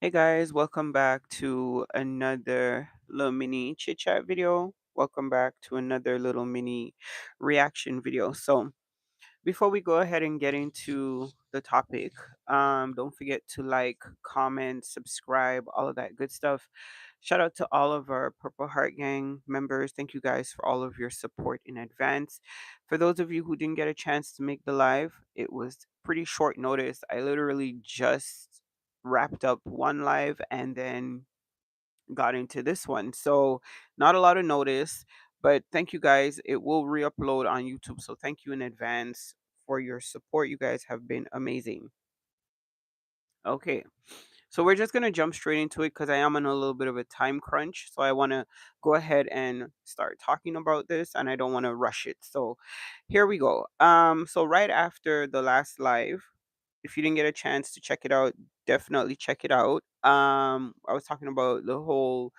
Hey guys, welcome back to another little mini chit chat video. Welcome back to another little mini reaction video. So, before we go ahead and get into the topic, don't forget to like, comment, subscribe, all of that good stuff. Shout out to all of our Purple Heart Gang members. Thank you guys for all of your support in advance. For those of you who didn't get a chance to make the live, it was pretty short notice. I literally just wrapped up one live and then got into this one. So, not a lot of notice, but thank you guys. It will re upload on YouTube. So, thank you in advance for your support. You guys have been amazing. Okay. So, we're just going to jump straight into it because I am on a little bit of a time crunch. So, I want to go ahead and start talking about this and I don't want to rush it. So, here we go. So right after the last live, if you didn't get a chance to check it out, definitely check it out. I was talking about the whole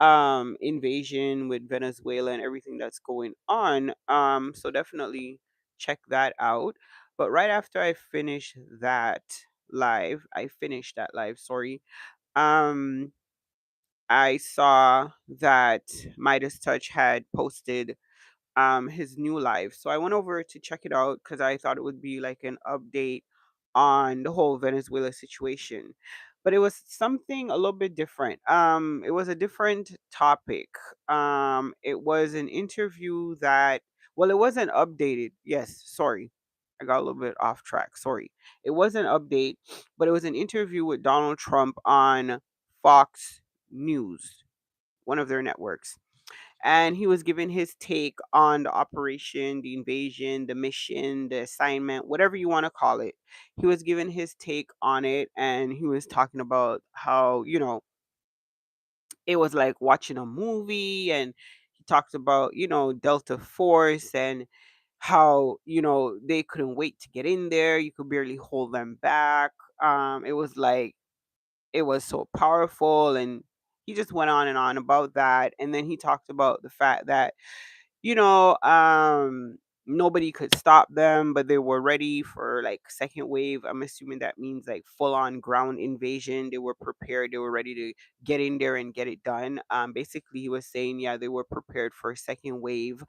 invasion with Venezuela and everything that's going on. So definitely check that out. But right after I finished that live, sorry. Um I saw that Midas Touch had posted his new live. So I went over to check it out because I thought it would be like an update on the whole Venezuela situation. But it was something a little bit different. It was a different topic. It was an interview that, well, it wasn't updated. Yes, sorry. I got a little bit off track. Sorry. It was an update, but it was an interview with Donald Trump on Fox News, one of their networks, and he was given his take on the operation, the invasion, the mission, the assignment, whatever you want to call it. He was given his take on it, and he was talking about how, it was like watching a movie, and he talked about, Delta Force and how, they couldn't wait to get in there. You could barely hold them back. It was like, it was so powerful, and he just went on and on about that, and then he talked about the fact that, you know, um, nobody could stop them, but they were ready for like second wave. I'm assuming that means like full on ground invasion. They were prepared. They were ready to get in there and get it done. Basically, he was saying, yeah, they were prepared for a second wave.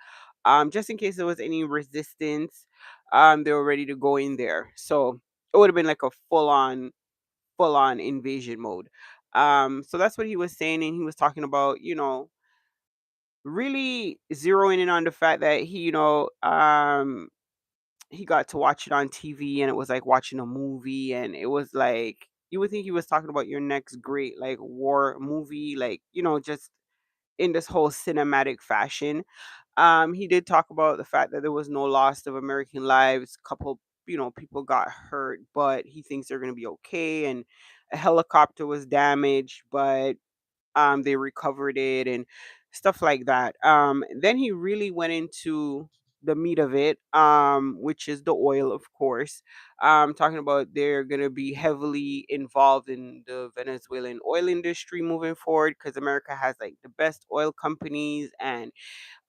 Just in case there was any resistance, they were ready to go in there. So it would have been like a full on invasion mode. So that's what he was saying, and he was talking about, really zeroing in on the fact that he got to watch it on TV, and it was like watching a movie, and it was like you would think he was talking about your next great like war movie, like, just in this whole cinematic fashion. He did talk about the fact that there was no loss of American lives. Couple, people got hurt, but he thinks they're gonna be okay. And a helicopter was damaged, but they recovered it and stuff like that. Then he really went into the meat of it, which is the oil, of course. Talking about they're gonna be heavily involved in the Venezuelan oil industry moving forward because America has like the best oil companies, and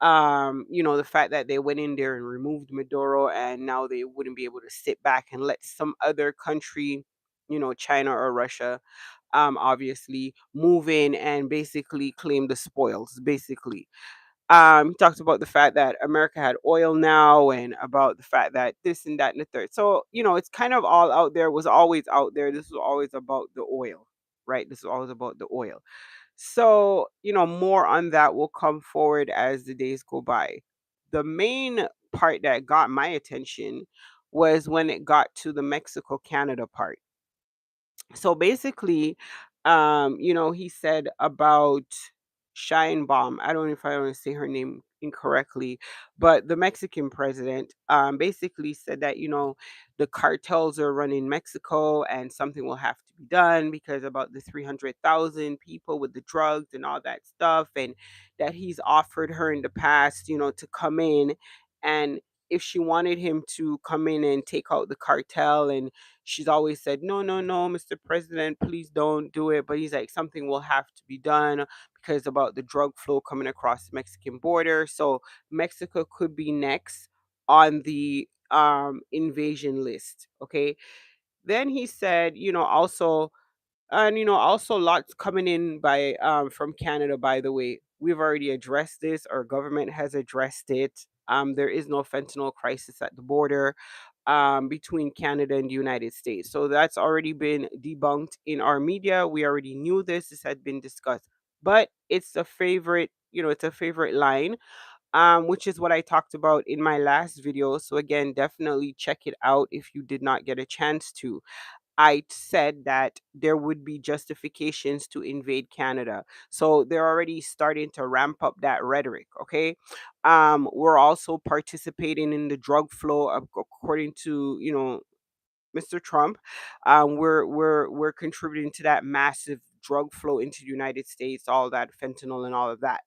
the fact that they went in there and removed Maduro, and now they wouldn't be able to sit back and let some other country, China or Russia, obviously move in and basically claim the spoils, basically. He talked about the fact that America had oil now, and about the fact that this and that and the third. So, it's kind of all out there, was always out there. This was always about the oil, right? This was always about the oil. So, more on that will come forward as the days go by. The main part that got my attention was when it got to the Mexico Canada part. So basically, he said about Shine Bomb. I don't know if I want to say her name incorrectly, but the Mexican president basically said that, the cartels are running Mexico and something will have to be done because about the 300,000 people with the drugs and all that stuff, and that he's offered her in the past, to come in, and if she wanted him to come in and take out the cartel, and she's always said, no, no, no, Mr. President, please don't do it. But he's like, something will have to be done because about the drug flow coming across the Mexican border. So Mexico could be next on the invasion list. Okay. Then he said, also, And also lots coming in by from Canada, by the way. We've already addressed this. Our government has addressed it. There is no fentanyl crisis at the border between Canada and the United States. So that's already been debunked in our media. We already knew this. This had been discussed. But it's a favorite, it's a favorite line, which is what I talked about in my last video. So again, definitely check it out if you did not get a chance to. I said that there would be justifications to invade Canada. So they're already starting to ramp up that rhetoric, okay? We're also participating in the drug flow according to, Mr. Trump. We're contributing to that massive drug flow into the United States, all that fentanyl and all of that.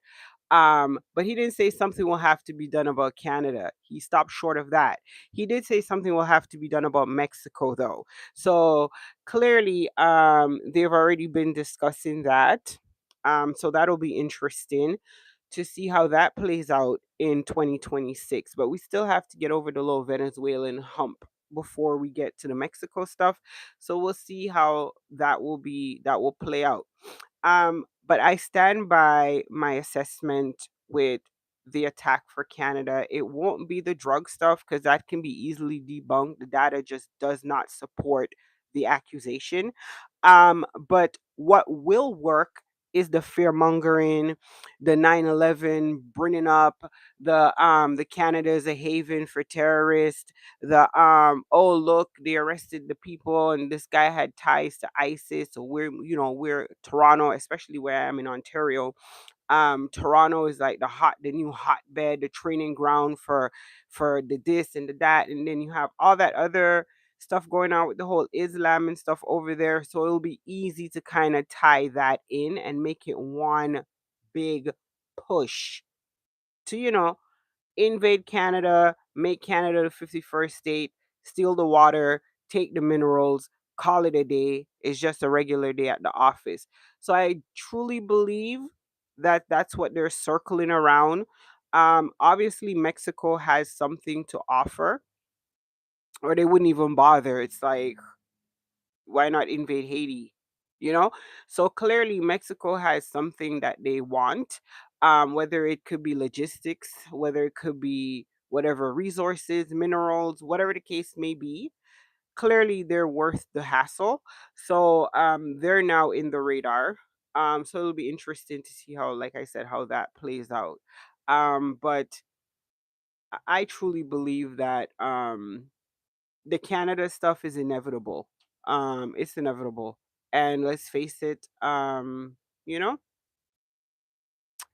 But he didn't say something will have to be done about Canada. He stopped short of that. He did say something will have to be done about Mexico, though. So clearly, they've already been discussing that. So that'll be interesting to see how that plays out in 2026. But we still have to get over the little Venezuelan hump before we get to the Mexico stuff. So we'll see how that will play out. But I stand by my assessment with the attack for Canada. It won't be the drug stuff because that can be easily debunked. The data just does not support the accusation. But what will work is the fear mongering, the 9/11 bringing up the Canada is a haven for terrorists, the oh look, they arrested the people and this guy had ties to ISIS. So we're Toronto, especially where I am in Ontario. Toronto is like the new hotbed, the training ground for the this and the that, and then you have all that other stuff going on with the whole Islam and stuff over there. So it'll be easy to kind of tie that in and make it one big push to invade Canada, make Canada the 51st state, steal the water, take the minerals, call it a day. It's just a regular day at the office. So I truly believe that that's what they're circling around. Obviously, Mexico has something to offer, or they wouldn't even bother. It's like, why not invade Haiti? You know? So clearly Mexico has something that they want. Whether it could be logistics, whether it could be whatever resources, minerals, whatever the case may be. Clearly they're worth the hassle. So they're now in the radar. So it'll be interesting to see how, like I said, how that plays out. But I truly believe that the Canada stuff is inevitable. It's inevitable. And let's face it, you know,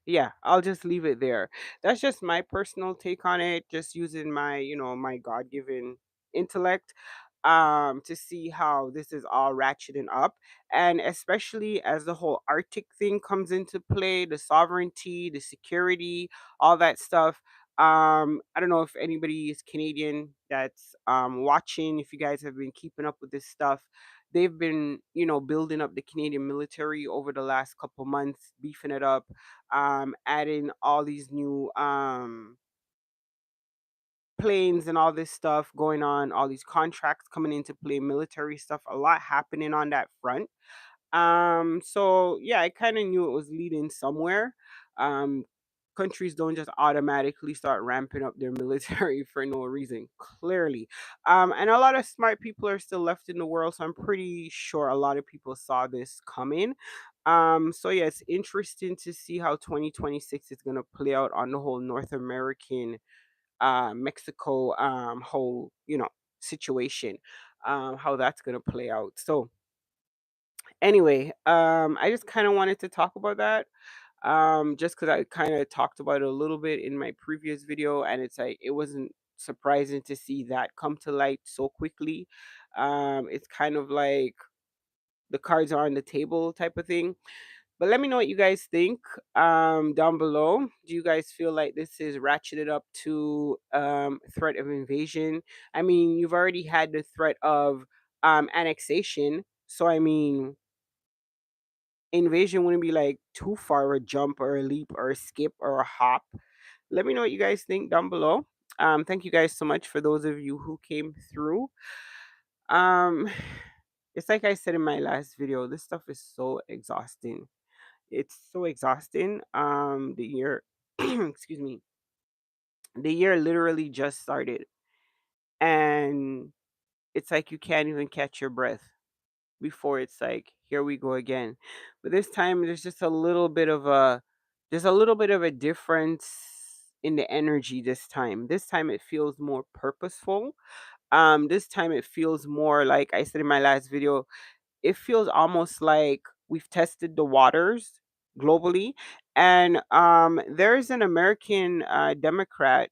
yeah, I'll just leave it there. That's just my personal take on it, just using my, my God-given intellect to see how this is all ratcheting up. And especially as the whole Arctic thing comes into play, the sovereignty, the security, all that stuff. I don't know if anybody is Canadian that's watching, if you guys have been keeping up with this stuff. They've been, building up the Canadian military over the last couple months, beefing it up, adding all these new planes and all this stuff going on, all these contracts coming into play, military stuff, a lot happening on that front. So yeah, I kind of knew it was leading somewhere. Um, Countries don't just automatically start ramping up their military for no reason, clearly. And a lot of smart people are still left in the world, so I'm pretty sure a lot of people saw this coming. So yeah, it's interesting to see how 2026 is gonna play out on the whole North American Mexico whole, situation. How that's gonna play out. So anyway, I just kind of wanted to talk about that. Just because I kind of talked about it a little bit in my previous video, and it's like it wasn't surprising to see that come to light so quickly. It's kind of like the cards are on the table type of thing. But let me know what you guys think down below. Do you guys feel like this is ratcheted up to threat of invasion? I mean, you've already had the threat of annexation. So I mean, invasion wouldn't be like too far a jump or a leap or a skip or a hop. Let me know what you guys think down below. Thank you guys so much for those of you who came through. Um, It's like I said in my last video, this stuff is so exhausting. It's so exhausting. The year excuse me, the year literally just started, and it's like you can't even catch your breath before it's like, here we go again. But this time there's just a little bit of a difference in the energy this time. This time it feels more purposeful. This time it feels more like I said in my last video, it feels almost like we've tested the waters globally. And there's an American Democrat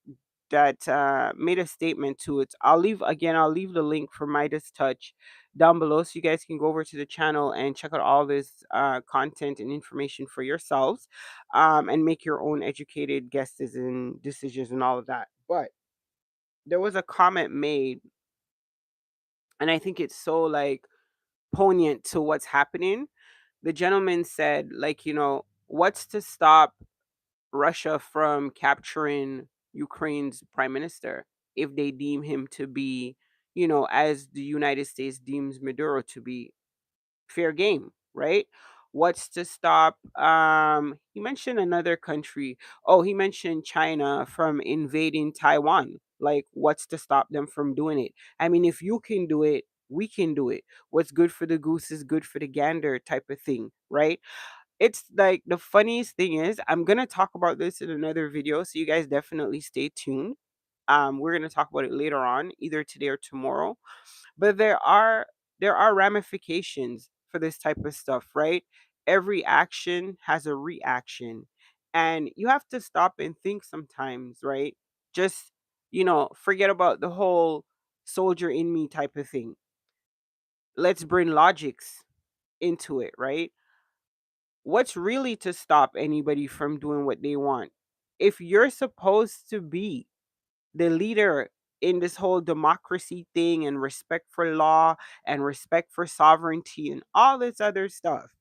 that made a statement to it. I'll leave the link for Midas Touch down below, so you guys can go over to the channel and check out all this content and information for yourselves, and make your own educated guesses and decisions and all of that. But there was a comment made, and I think it's so like poignant to what's happening. The gentleman said, like, what's to stop Russia from capturing Ukraine's prime minister if they deem him to be, as the United States deems Maduro to be, fair game, right? What's to stop he mentioned another country. Oh, he mentioned China from invading Taiwan. Like, what's to stop them from doing it? I mean, if you can do it, we can do it. What's good for the goose is good for the gander type of thing, right? It's like the funniest thing is I'm going to talk about this in another video, so you guys definitely stay tuned. We're going to talk about it later on, either today or tomorrow. But there are ramifications for this type of stuff, right? Every action has a reaction, and you have to stop and think sometimes, right? Just, forget about the whole soldier in me type of thing. Let's bring logics into it, right? What's really to stop anybody from doing what they want? If you're supposed to be the leader in this whole democracy thing and respect for law and respect for sovereignty and all this other stuff,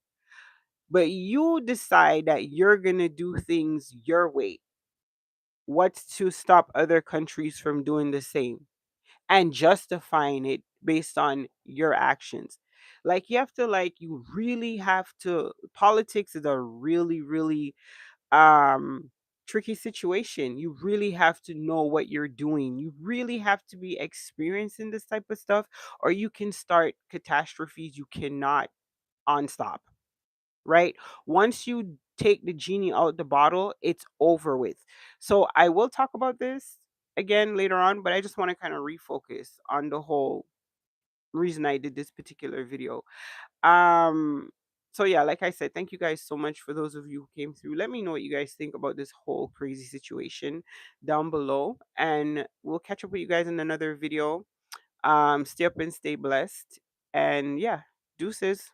but you decide that you're going to do things your way, what's to stop other countries from doing the same and justifying it based on your actions? Like, you really have to. Politics is a really, really tricky situation. You really have to know what you're doing. You really have to be experienced in this type of stuff, or you can start catastrophes you cannot unstop, right? Once you take the genie out the bottle, it's over with. So I will talk about this again later on, but I just want to kind of refocus on the whole reason I did this particular video. um, so yeah, like I said, thank you guys so much for those of you who came through. Let me know what you guys think about this whole crazy situation down below, and we'll catch up with you guys in another video. Stay up and stay blessed. And yeah, deuces.